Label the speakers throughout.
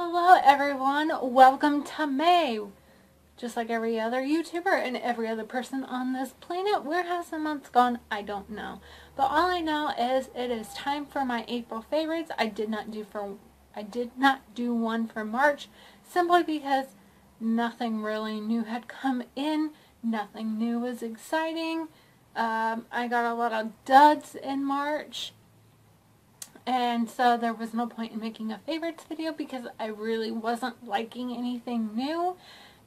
Speaker 1: Hello everyone, welcome to May. Just like every other YouTuber and every other person on this planet, where has the month gone? I don't know. But all I know is it is time for my April favorites. I did not do one for March simply because nothing really new had come in. Nothing new was exciting. I got a lot of duds in March. And so there was no point in making a favorites video because I really wasn't liking anything new.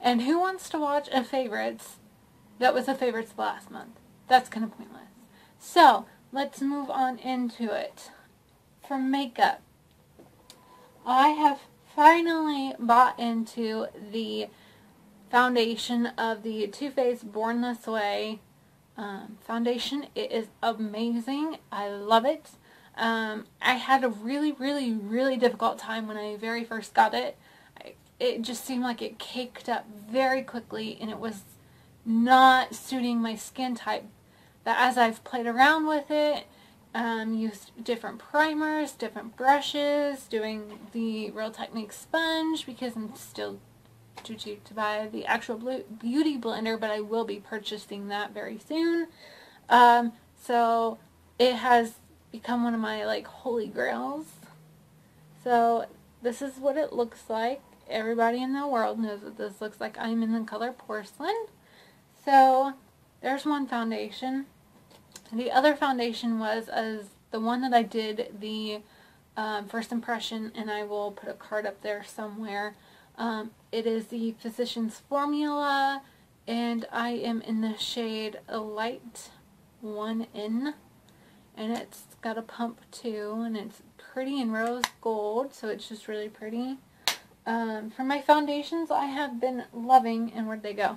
Speaker 1: And who wants to watch a favorites that was a favorites last month? That's kind of pointless. So let's move on into it. For makeup, I have finally bought into the foundation of the Too Faced Born This Way foundation. It is amazing. I love it. I had a really difficult time when I very first got it. It just seemed like it caked up very quickly and it was not suiting my skin type. But as I've played around with it, used different primers, different brushes, doing the Real Techniques sponge because I'm still too cheap to buy the actual beauty blender, but I will be purchasing that very soon. So it has become one of my holy grails. So this is what it looks like. Everybody in the world knows what this looks like. I'm in the color Porcelain. So there's one foundation. The other foundation was the one that I did the first impression, and I will put a card up there somewhere. It is the Physicians Formula, and I am in the shade Light 1N. And it's got a pump too, and it's pretty in rose gold, so it's just really pretty. For my foundations, I have been loving, and where'd they go?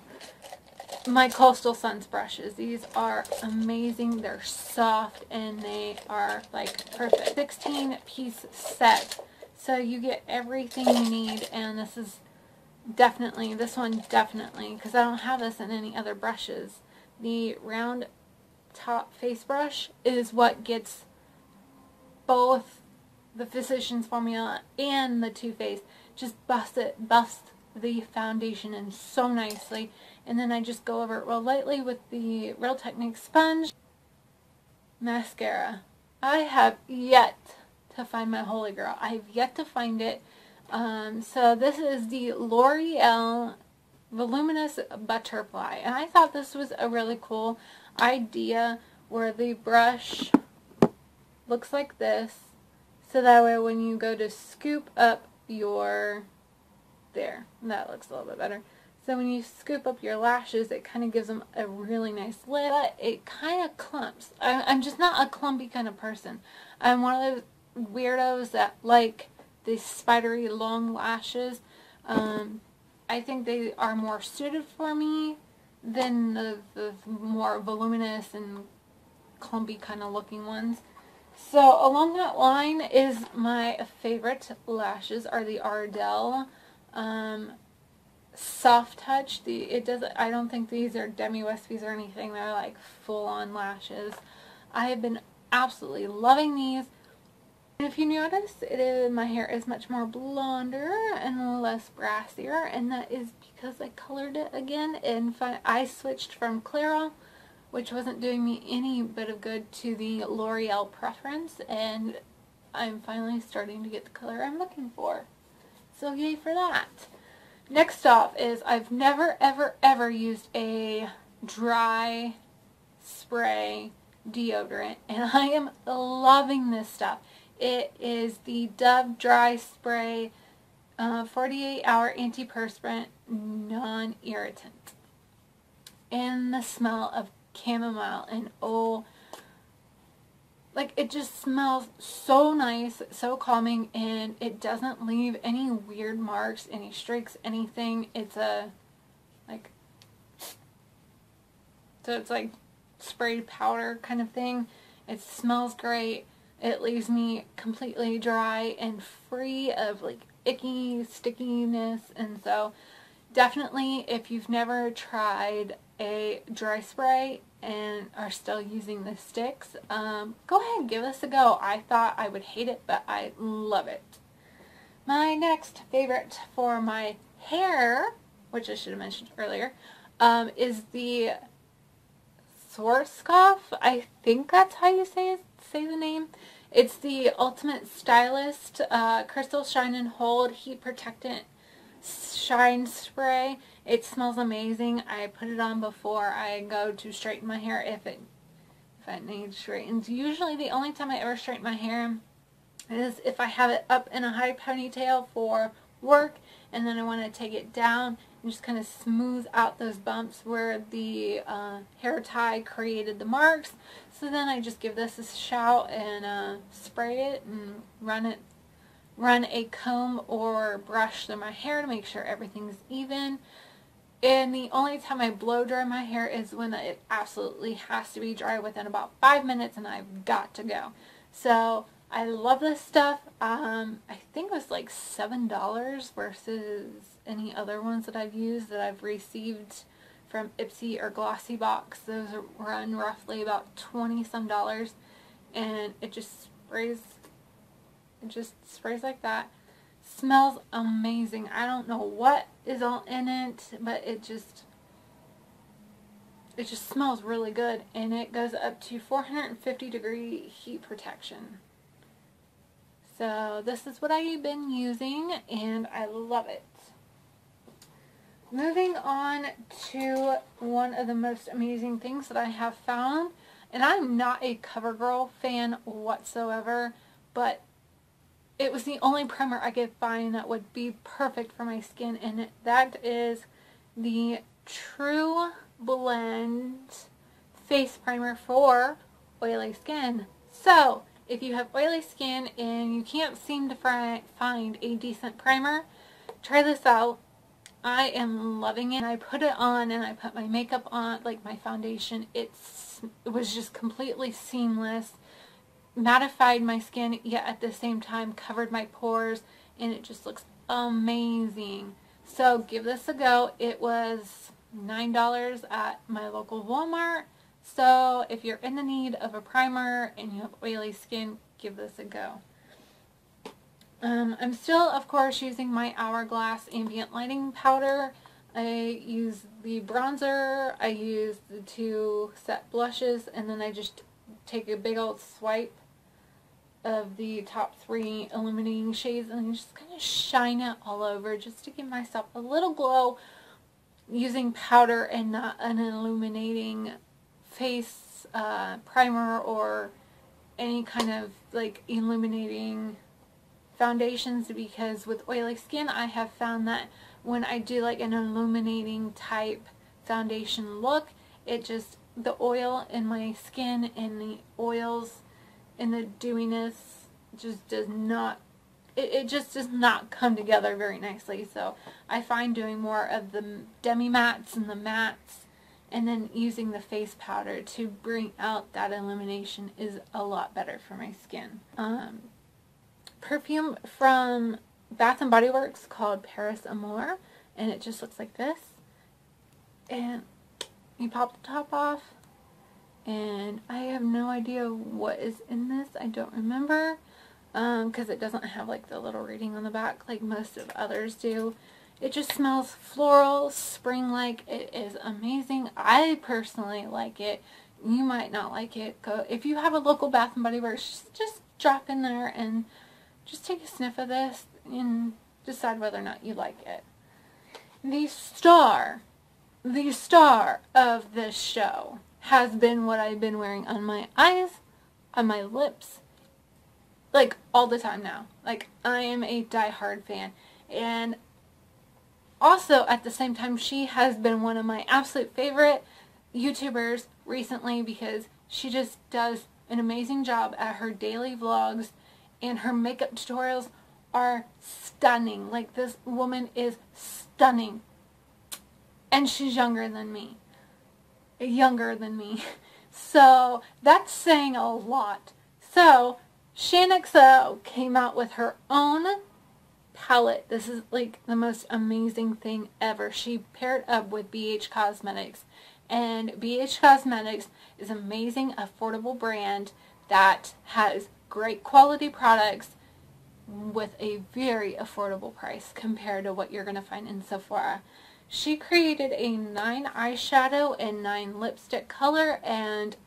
Speaker 1: My Coastal Suns brushes. These are amazing. They're soft, and they are perfect. 16-piece set, so you get everything you need, and this one definitely, because I don't have this in any other brushes. The round top face brush is what gets both the Physicians Formula and the Too Faced. Just busts the foundation in so nicely, and then I just go over it real lightly with the Real Techniques sponge. Mascara. I have yet to find my holy grail. I have yet to find it. So this is the L'Oreal Voluminous Butterfly, and I thought this was a really cool idea where the brush looks like this, so that way when you go to scoop up that looks a little bit better. So when you scoop up your lashes, it kind of gives them a really nice lip, but it kind of clumps. I'm just not a clumpy kind of person. I'm one of those weirdos that like the spidery long lashes. I think they are more suited for me than the more voluminous and clumpy kind of looking ones. So along that line is my favorite lashes are the Ardell Soft Touch. I don't think these are demi-wispies or anything. They're full-on lashes. I have been absolutely loving these. And if you notice, my hair is much more blonder and less brassier, and that is because I colored it again, and I switched from Clairol, which wasn't doing me any bit of good, to the L'Oreal Preference, and I'm finally starting to get the color I'm looking for. So yay for that. Next off is I've never ever used a dry spray deodorant, and I am loving this stuff. It is the Dove Dry Spray 48-hour antiperspirant non-irritant. And the smell of chamomile, and it just smells so nice, so calming, and it doesn't leave any weird marks, any streaks, anything. It's it's like sprayed powder kind of thing. It smells great. It leaves me completely dry and free of icky stickiness, and so definitely if you've never tried a dry spray and are still using the sticks, go ahead and give this a go. I thought I would hate it, but I love it. My next favorite for my hair, which I should have mentioned earlier, is the Schwarzkopf. I think that's how you say the name. It's the Ultimate Stylist Crystal Shine and Hold Heat Protectant Shine Spray. It smells amazing. I put it on before I go to straighten my hair if it needs straightened. Usually the only time I ever straighten my hair is if I have it up in a high ponytail for work and then I want to take it down and just kind of smooth out those bumps where the hair tie created the marks. So then I just give this a shout and spray it and run a comb or brush through my hair to make sure everything's even. And the only time I blow dry my hair is when it absolutely has to be dry within about 5 minutes and I've got to go. So I love this stuff. I think it was like $7 versus any other ones that I've used that I've received from Ipsy or Glossy Box. Those run roughly about 20 some dollars, and it just sprays like that. Smells amazing. I don't know what is all in it, but it just smells really good, and it goes up to 450-degree heat protection. So this is what I've been using, and I love it. Moving on to one of the most amazing things that I have found, and I'm not a CoverGirl fan whatsoever, but it was the only primer I could find that would be perfect for my skin, and that is the True Blend Face Primer for oily skin. So, if you have oily skin and you can't seem to find a decent primer, try this out. I am loving it. I put it on and I put my makeup on, like my foundation. It was just completely seamless. Mattified my skin, yet at the same time covered my pores, and it just looks amazing. So give this a go. It was $9 at my local Walmart. So if you're in the need of a primer and you have oily skin, give this a go. I'm still, of course, using my Hourglass Ambient Lighting Powder. I use the bronzer, I use the 2 set blushes, and then I just take a big old swipe of the top 3 illuminating shades and just kind of shine it all over just to give myself a little glow, using powder and not an illuminating face primer or any kind of like illuminating foundations, because with oily skin I have found that when I do like an illuminating type foundation look, it just, the oil in my skin and the oils and the dewiness just does not, it just does not come together very nicely. So I find doing more of the demi mattes and the mattes and then using the face powder to bring out that illumination is a lot better for my skin. Perfume from Bath & Body Works called Paris Amour, and it just looks like this. And you pop the top off, and I have no idea what is in this. I don't remember, because it doesn't have like the little reading on the back like most of others do. It just smells floral, spring-like. It is amazing. I personally like it. You might not like it. If you have a local Bath & Body Works, just drop in there and just take a sniff of this and decide whether or not you like it. The star of this show has been what I've been wearing on my eyes, on my lips, like all the time now. Like, I am a die-hard fan. And also, at the same time, she has been one of my absolute favorite YouTubers recently because she just does an amazing job at her daily vlogs, and her makeup tutorials are stunning. Like, this woman is stunning. And she's younger than me. So, that's saying a lot. So, Shaaanxo came out with her own palette. This is like the most amazing thing ever. She paired up with BH Cosmetics. And BH Cosmetics is an amazing, affordable brand that has great quality products with a very affordable price compared to what you're going to find in Sephora. She created a 9 eyeshadow and 9 lipstick color, and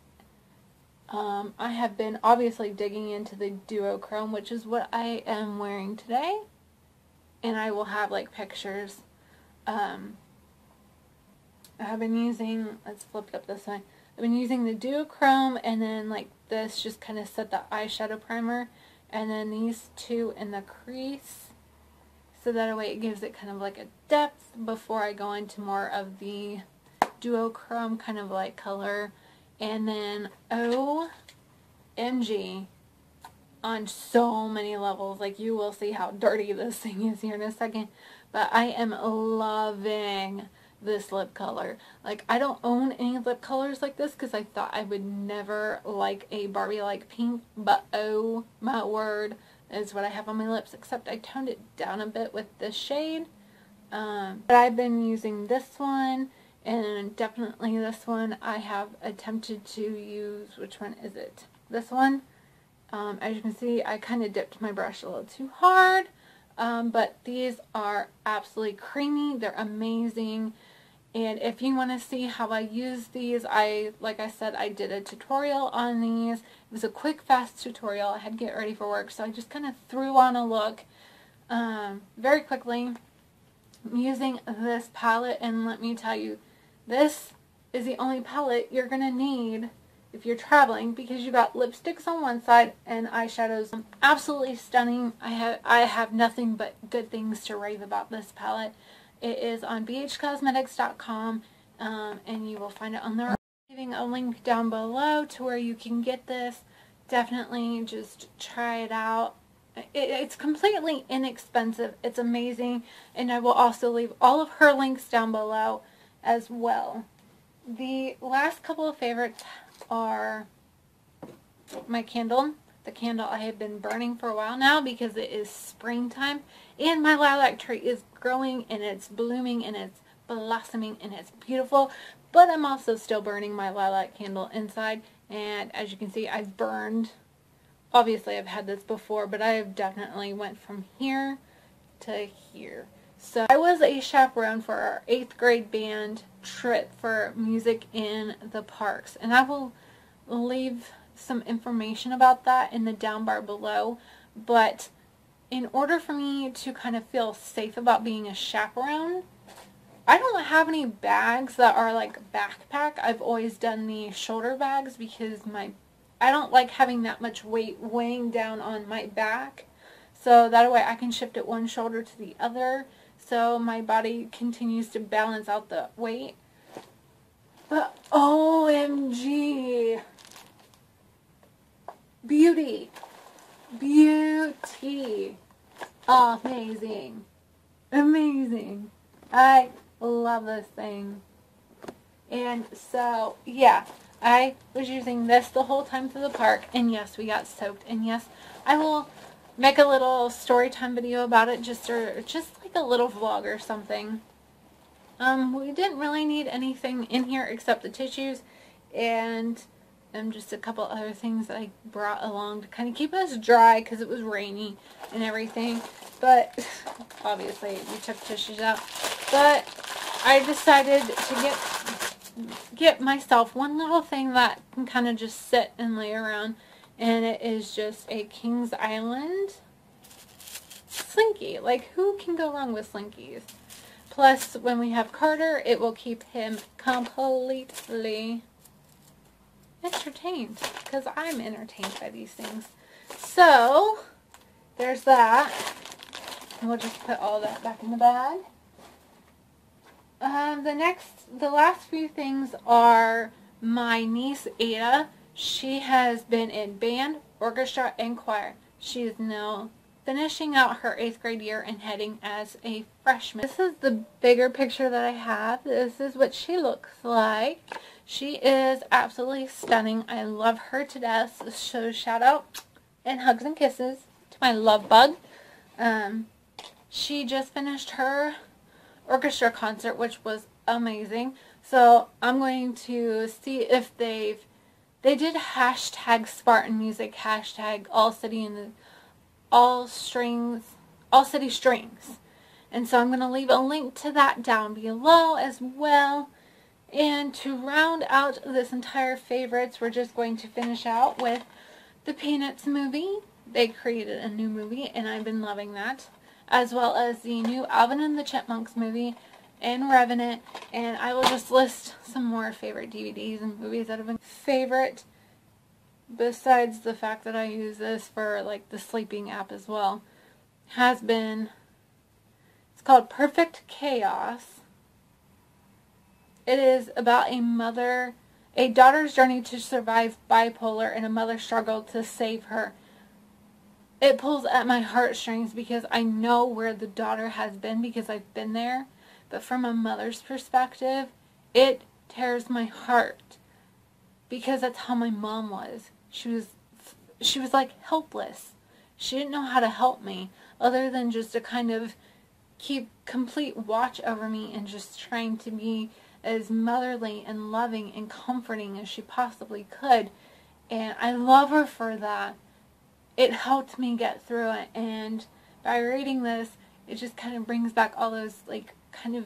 Speaker 1: I have been obviously digging into the duochrome, which is what I am wearing today, and I will have like pictures. I have been using, let's flip it up this way, I've been using the duochrome, and then like this just kind of set the eyeshadow primer, and then these two in the crease, so that way it gives it kind of like a depth before I go into more of the duochrome kind of like color. And then OMG, on so many levels, like you will see how dirty this thing is here in a second, but I am loving this lip color. Like, I don't own any lip colors like this because I thought I would never like a Barbie like pink, but oh my word, is what I have on my lips, except I toned it down a bit with this shade. But I've been using this one, and definitely this one I have attempted to use. Which one is it? This one. As you can see, I kind of dipped my brush a little too hard, but these are absolutely creamy. They're amazing. And if you want to see how I use these, like I said, I did a tutorial on these. It was a quick, fast tutorial. I had to get ready for work, so I just kind of threw on a look very quickly using this palette. And let me tell you, this is the only palette you're going to need if you're traveling, because you got lipsticks on one side and eyeshadows. Absolutely stunning. I have nothing but good things to rave about this palette. It is on bhcosmetics.com, and you will find it on there. I'm leaving a link down below to where you can get this. Definitely just try it out. It's completely inexpensive. It's amazing, and I will also leave all of her links down below as well. The last couple of favorites are my candle. The candle I have been burning for a while now because it is springtime, and my lilac tree is growing and it's blooming and it's blossoming and it's beautiful, but I'm also still burning my lilac candle inside. And as you can see, I've burned, obviously I've had this before, but I have definitely went from here to here. So I was a chaperone for our 8th grade band trip for music in the parks, and I will leave some information about that in the down bar below. But in order for me to kind of feel safe about being a chaperone, I don't have any bags that are like backpack. I've always done the shoulder bags because I don't like having that much weight weighing down on my back, so that way I can shift it one shoulder to the other, so my body continues to balance out the weight. But OMG, beauty, amazing, amazing. I love this thing. And so yeah, I was using this the whole time through the park, and yes, we got soaked, and yes, I will make a little story time video about it, just like a little vlog or something. We didn't really need anything in here except the tissues and just a couple other things that I brought along to kind of keep us dry because it was rainy and everything. But obviously we took tissues out. But I decided to get myself one little thing that can kind of just sit and lay around, and it is just a Kings Island Slinky. Like, who can go wrong with Slinkies? Plus, when we have Carter, it will keep him completely entertained, because I'm entertained by these things. So, there's that. We'll just put all that back in the bag. The last few things are my niece Ada. She has been in band, orchestra, and choir. She is now finishing out her 8th grade year and heading as a freshman. This is the bigger picture that I have. This is what she looks like. She is absolutely stunning. I love her to death. So shout out and hugs and kisses to my love bug. She just finished her orchestra concert, which was amazing. So I'm going to see if they did hashtag Spartan Music, hashtag All City in the All City Strings. And so I'm going to leave a link to that down below as well. And to round out this entire favorites, we're just going to finish out with the Peanuts movie. They created a new movie, and I've been loving that. As well as the new Alvin and the Chipmunks movie and Revenant. And I will just list some more favorite DVDs and movies that have been favorite. Besides the fact that I use this for like the sleeping app as well. Has been, it's called Perfect Chaos. It is about a daughter's journey to survive bipolar and a mother's struggle to save her. It pulls at my heartstrings because I know where the daughter has been because I've been there. But from a mother's perspective, it tears my heart because that's how my mom was. She was like helpless. She didn't know how to help me other than just to kind of keep complete watch over me and just trying to be as motherly and loving and comforting as she possibly could. And I love her for that. It helped me get through it, and by reading this, it just kind of brings back all those like kind of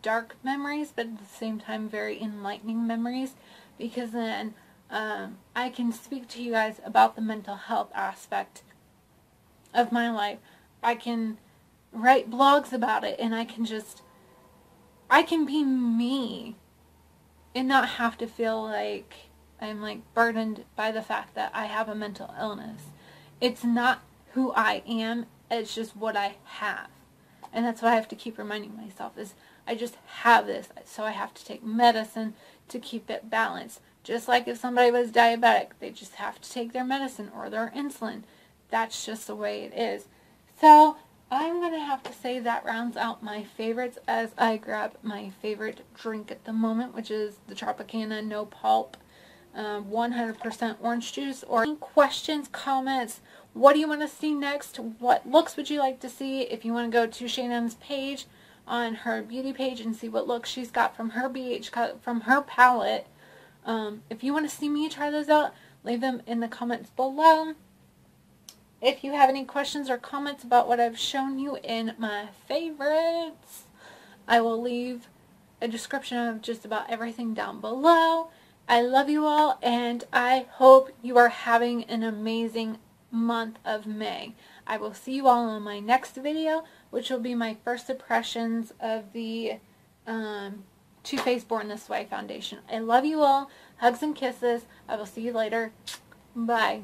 Speaker 1: dark memories, but at the same time very enlightening memories, because then I can speak to you guys about the mental health aspect of my life. I can write blogs about it, and I can be me and not have to feel like I'm like burdened by the fact that I have a mental illness. It's not who I am, it's just what I have. And that's what I have to keep reminding myself is I just have this, so I have to take medicine to keep it balanced. Just like if somebody was diabetic, they just have to take their medicine or their insulin. That's just the way it is. So I'm going to have to say that rounds out my favorites as I grab my favorite drink at the moment, which is the Tropicana No Pulp 100% orange juice. Or any questions, comments, what do you want to see next? What looks would you like to see? If you want to go to Shannon's page on her beauty page and see what looks she's got from her from her palette. If you want to see me try those out, leave them in the comments below. If you have any questions or comments about what I've shown you in my favorites, I will leave a description of just about everything down below. I love you all, and I hope you are having an amazing month of May. I will see you all on my next video, which will be my first impressions of the Too Faced Born This Way foundation. I love you all. Hugs and kisses. I will see you later. Bye.